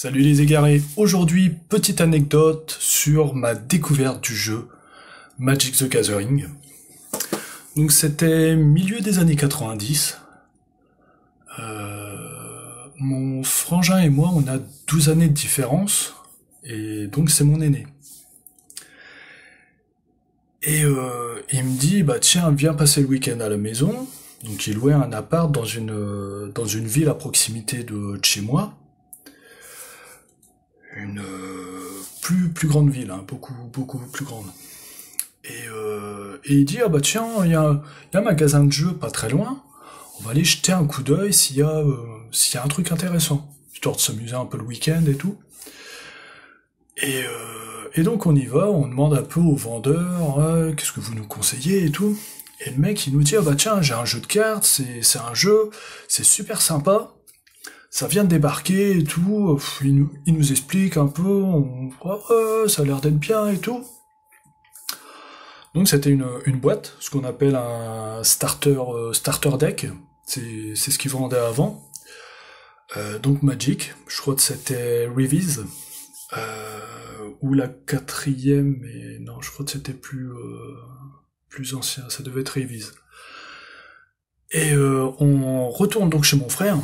Salut les égarés, aujourd'hui petite anecdote sur ma découverte du jeu Magic the Gathering. Donc c'était milieu des années 90. Mon frangin et moi on a 12 années de différence et donc c'est mon aîné. Il me dit bah tiens viens passer le week-end à la maison. Donc il louait un appart dans une ville à proximité de chez moi. Une plus grande ville, hein, beaucoup plus grande. Et il dit ah bah tiens il y a un magasin de jeux pas très loin, on va aller jeter un coup d'œil s'il y a un truc intéressant, histoire de s'amuser un peu le week-end et tout. Et donc on y va, on demande un peu au vendeur qu'est-ce que vous nous conseillez et tout. Et le mec il nous dit ah bah tiens j'ai un jeu de cartes, c'est un jeu, c'est super sympa. Ça vient de débarquer et tout, il nous explique un peu, ça a l'air d'être bien et tout. Donc c'était une boîte, ce qu'on appelle un starter deck, c'est ce qu'ils vendaient avant. Donc Magic, je crois que c'était Revise, ou la quatrième, mais non, je crois que c'était plus ancien, ça devait être Revise. On retourne donc chez mon frère.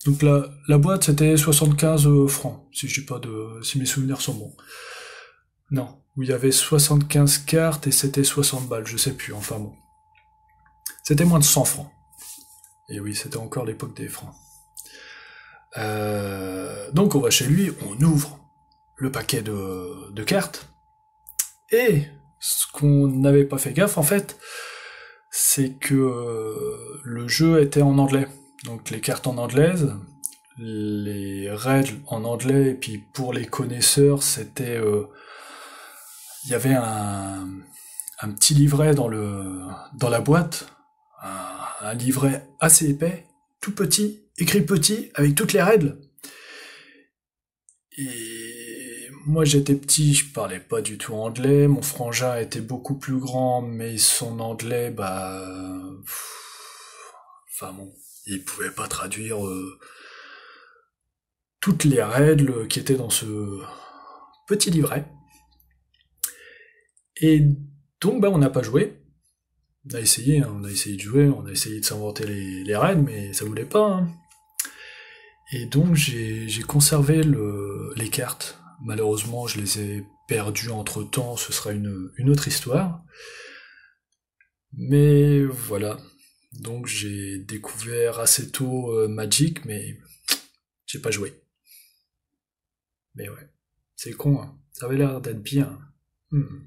Donc la boîte c'était 75 francs, si mes souvenirs sont bons. Non, où il y avait 75 cartes et c'était 60 balles, je sais plus, enfin bon. C'était moins de 100 francs. Et oui, c'était encore l'époque des francs. Donc on va chez lui, on ouvre le paquet de cartes, et ce qu'on n'avait pas fait gaffe en fait, c'est que le jeu était en anglais. Donc les cartes en anglaise, les règles en anglais, et puis pour les connaisseurs, c'était... il y avait un petit livret dans la boîte, un livret assez épais, tout petit, écrit petit, avec toutes les règles. Et moi j'étais petit, je parlais pas du tout anglais, mon frangin était beaucoup plus grand, mais son anglais, enfin bon, il pouvait pas traduire toutes les règles qui étaient dans ce petit livret. Et donc on n'a pas joué. On a essayé, hein, on a essayé de jouer, on a essayé de s'inventer les règles, mais ça voulait pas. Hein. Et donc j'ai conservé les cartes. Malheureusement, je les ai perdues entre temps, ce sera une autre histoire. Mais voilà. Donc j'ai découvert assez tôt Magic, mais j'ai pas joué. Mais ouais, c'est con, hein. Ça avait l'air d'être bien. Hmm.